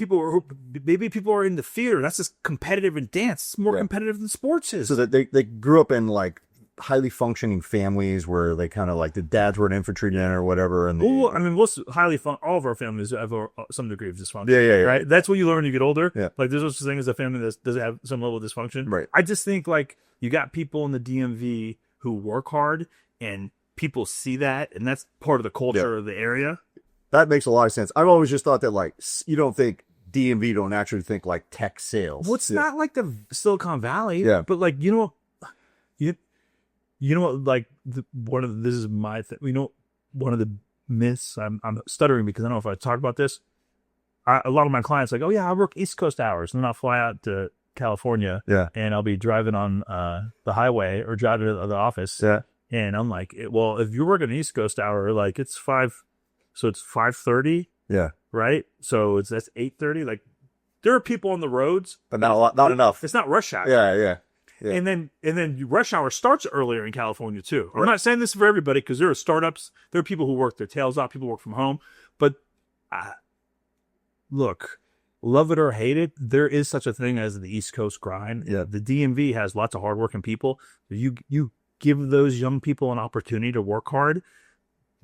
Maybe people are in the theater. That's just competitive in dance. It's more competitive than sports is. So that they grew up in like highly functioning families where they kind of like the dads were an infantryman or whatever. And most all of our families have some degree of dysfunction. Yeah. Right. That's what you learn when you get older. Yeah. Like there's no such thing as a family that doesn't have some level of dysfunction. Right. I just think like you got people in the DMV who work hard and people see that, and that's part of the culture of the area. That makes a lot of sense. I've always just thought that like you don't think DMV don't naturally think like tech sales. Well, it's not like the Silicon Valley. Yeah. But like you know what? Like this is my thing. One of the myths. I'm stuttering because I don't know if I talk about this. A lot of my clients like, oh yeah, I work East Coast hours, and then I'll fly out to California, and I'll be driving on the highway or driving to the office, and I'm like, well, if you're working an East Coast hour, like it's 5:30, right? So that's 8:30. Like there are people on the roads, but not enough. It's not rush hour. Yeah. And then rush hour starts earlier in California too. I'm not saying this for everybody because there are startups, there are people who work their tails off, people work from home, but look. Love it or hate it, there is such a thing as the East Coast grind. Yeah. The DMV has lots of hardworking people. You give those young people an opportunity to work hard,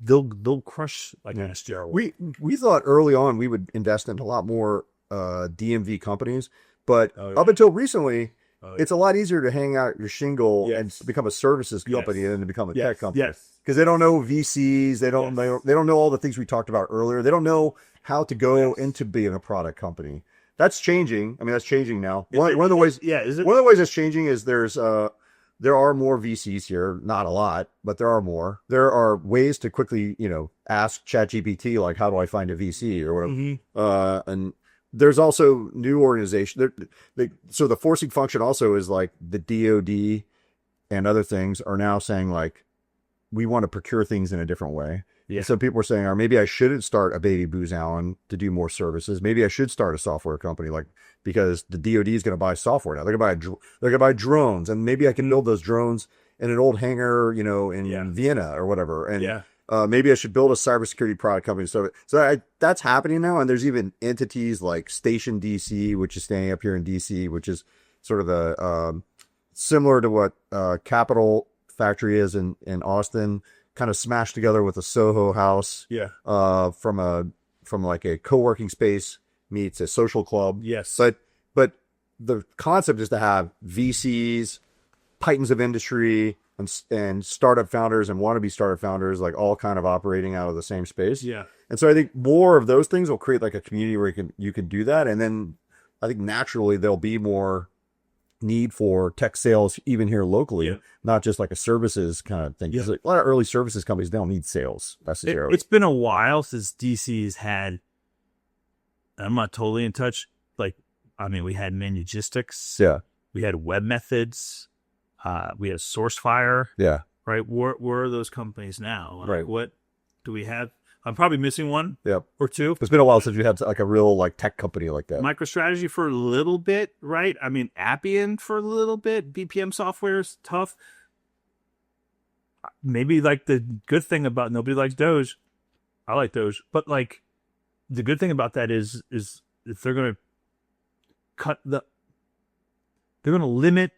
they'll crush like an SDR. We thought early on we would invest in a lot more DMV companies, but up until recently, it's a lot easier to hang out your shingle and become a services company than to become a tech company. Yes. Because they don't know VCs, they don't know all the things we talked about earlier. They don't know how to go into being a product company. That's changing. I mean, that's changing now. One of the ways that's changing is there are more VCs here. Not a lot, but there are more. There are ways to quickly, ask ChatGPT, like, how do I find a VC or whatever. Mm-hmm. And there's also new organizations. So the forcing function also is like the DoD and other things are now saying like, we want to procure things in a different way. Yeah. So people are saying, or maybe I shouldn't start a Baby Booz Allen to do more services. Maybe I should start a software company, like because the DoD is going to buy software now. They're going to buy drones, and maybe I can build those drones in an old hangar, in Vienna or whatever. And maybe I should build a cybersecurity product company. So that's happening now. And there's even entities like Station DC, which is standing up here in DC, which is sort of the similar to what Capital Factory is in Austin. Kind of smashed together with a Soho house, from like a co-working space meets a social club. Yes, but the concept is to have VCs, titans of industry, and startup founders and wannabe startup founders, like all kind of operating out of the same space. Yeah, and so I think more of those things will create like a community where you can do that, and then I think naturally there'll be more need for tech sales even here locally, not just like a services kind of thing. Like a lot of early services companies don't need sales necessarily. It's been a while since DC's had. I'm not totally in touch. Like, I mean, we had Manugistics. Yeah. We had Web Methods. We had SourceFire. Yeah. Right. Where are those companies now? Right. What do we have? I'm probably missing one or two. It's been a while since you had like a real like tech company like that. MicroStrategy for a little bit, right? I mean, Appian for a little bit. BPM software is tough. Maybe like the good thing about nobody likes Doge. I like Doge, but like the good thing about that is if they're going to they're going to limit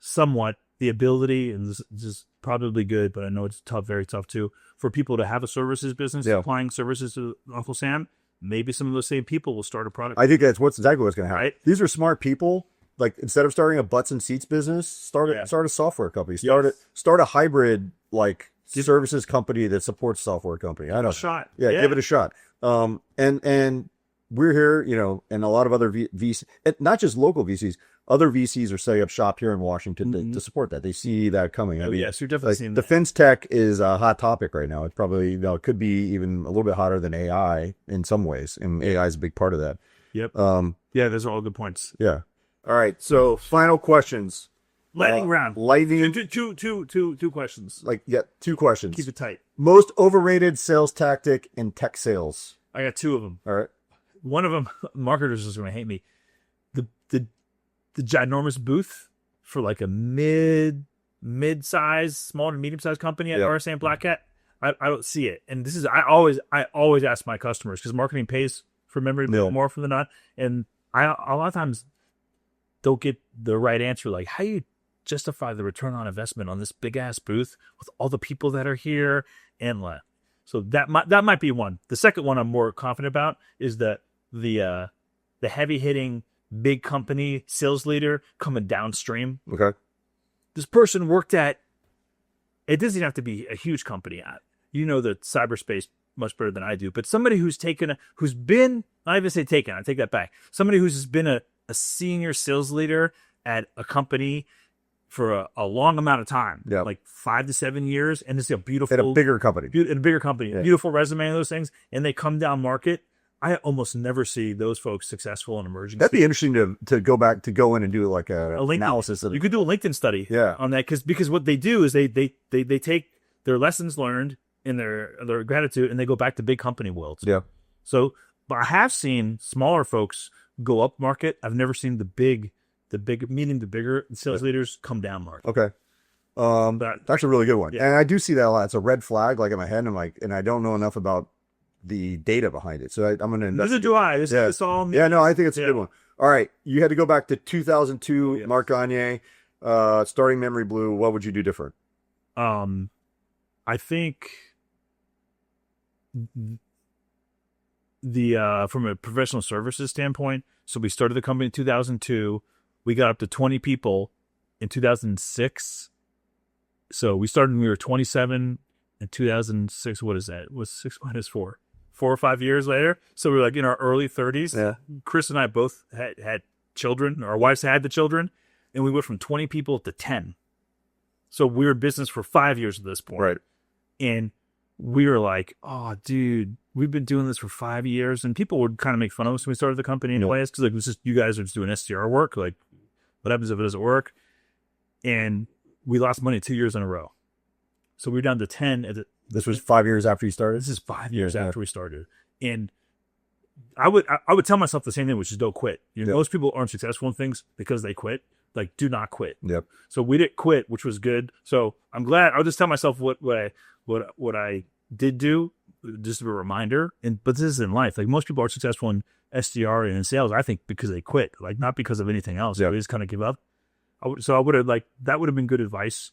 somewhat the ability, and this is probably good, but I know it's tough, very tough too, for people to have a services business, applying services to Uncle Sam. Maybe some of those same people will start a product. I think that's exactly what's going to happen. Right? These are smart people. Like, instead of starting a butts and seats business, start a software company. Start a hybrid services company that supports software company. I know. Give it a shot. And we're here, and a lot of other VCs, not just local VCs, other VCs are setting up shop here in Washington to support that. They see that coming. I mean, yes, you're definitely seeing that. Defense tech is a hot topic right now. It's probably, it could be even a little bit hotter than AI in some ways, and AI is a big part of that. Yep. Those are all good points. Yeah. All right. So final questions. Lightning round. Two questions. 2 questions. Keep it tight. Most overrated sales tactic in tech sales. I got 2 of them. All right. One of them, marketers is going to hate me. The ginormous booth for like a mid-size, small to medium-sized company at RSA and Black Hat. I don't see it. And this is, I always ask my customers, because marketing pays for memory more often than not. And a lot of times don't get the right answer. Like, how do you justify the return on investment on this big ass booth with all the people that are here? And so that might be one. The second one I'm more confident about is that the heavy hitting big company sales leader coming downstream. Okay. This person worked at, it doesn't have to be a huge company. You know the cyberspace much better than I do, but somebody who's been, I even say taken, I take that back. Somebody who's been a senior sales leader at a company for a long amount of time, like 5 to 7 years, and it's a beautiful, at a bigger company, beautiful resume and those things, and they come down market. I almost never see those folks successful in emerging. That'd be interesting to go in and do like a analysis of it. You could do a LinkedIn study on that, because what they do is they take their lessons learned in their gratitude, and they go back to big company worlds. Yeah. So, but I have seen smaller folks go up market. I've never seen the bigger sales leaders come down market. Okay. That's actually a really good one. Yeah. And I do see that a lot. It's a red flag, like in my head. And I don't know enough about the data behind it. So I'm going to investigate. Neither do I. This all me. Yeah, no, I think it's a good one. All right. You had to go back to 2002, Marc Gonyea, starting memoryBlue. What would you do different? I think from a professional services standpoint, so we started the company in 2002. We got up to 20 people in 2006. So we started when we were 27 in 2006. What is that? What's 6 minus 4? 4 or 5 years later. So we were like in our early 30s. Yeah. Chris and I both had children. Our wives had the children. And we went from 20 people to 10. So we were in business for 5 years at this point. Right. And we were like, oh, dude, we've been doing this for 5 years. And people would kind of make fun of us when we started the company in ways, because like, it was just, you guys are just doing SDR work. Like, what happens if it doesn't work? And we lost money 2 years in a row. So we were down to 10. This was 5 years after you started? This is 5 years after we started. And I would tell myself the same thing, which is don't quit. Most people aren't successful in things because they quit. Like, do not quit. Yep. So we didn't quit, which was good. So I'm glad. I'll just tell myself what I did do, just a reminder. But this is in life. Like, most people are successful in SDR and in sales, I think, because they quit. Like, not because of anything else. They just kind of give up. I would have that would have been good advice.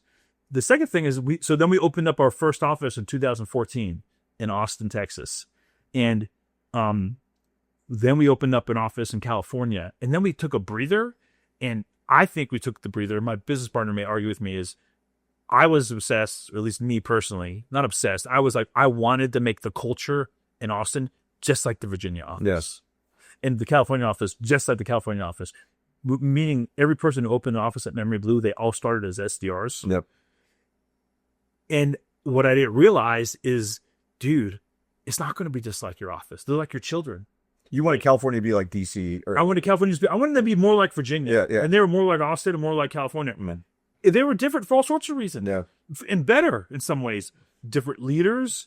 The second thing is then we opened up our first office in 2014 in Austin, Texas. And then we opened up an office in California. And then we took a breather. And I think we took the breather. My business partner may argue with me, is I was obsessed, or at least me personally, not obsessed. I was like, I wanted to make the culture in Austin just like the Virginia office. Yes. And the California office, just like the California office. Meaning every person who opened an office at memoryBlue, they all started as SDRs. Yep. And what I didn't realize is, dude, it's not going to be just like your office. They're like your children. You wanted California to be like DC? I wanted California I wanted them to be more like Virginia. Yeah. And they were more like Austin and more like California. Man. They were different for all sorts of reasons. Yeah. And better in some ways. Different leaders.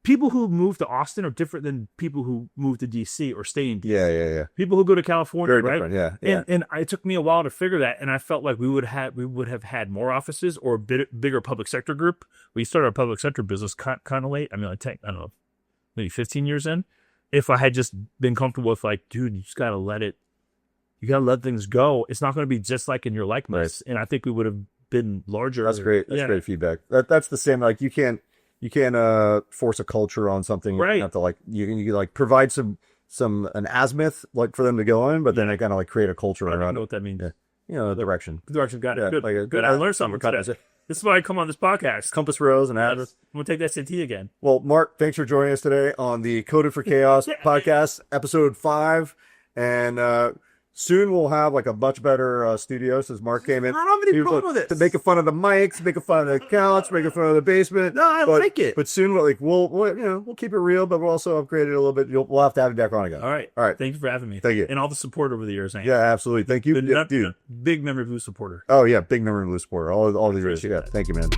People who move to Austin are different than people who move to DC or stay in DC. Yeah. People who go to California, very right? Different, yeah. And it took me a while to figure that, and I felt like we would have had more offices or a bigger public sector group. We started our public sector business kind of late. I mean, I don't know, maybe 15 years in. If I had just been comfortable with like, dude, you just got to let it You got to let things go. It's not going to be just like in your likeness. Right. And I think we would have been larger. That's great. That's great feedback. That's the same. Like you can't force a culture on something. Right. You have to like you like provide an azimuth like for them to go in, but then I kind of like create a culture I don't around know it. what that means. Yeah. You know, direction. Direction, got it. Yeah, Good. like a Good. I learned something today. compass. This is why I come on this podcast. Compass rose and I'm atlas. going to take that SAT again. Well, Mark, thanks for joining us today on the Coded for Chaos podcast, episode 5. And soon we'll have like a much better studio since Mark came in. I don't have any problem with it. Making fun of the mics, making fun of the couch, making fun of the basement. No, I like it. But soon we'll keep it real, but we'll also upgrade it a little bit. We'll have to have you back on again. All right. All right. Thank you for having me. Thank you. And all the support over the years. Yeah, absolutely. Thank you. Dude. Big memoryBlue supporter. Oh yeah, big memoryBlue supporter. All these years. Yeah. Thank you, man.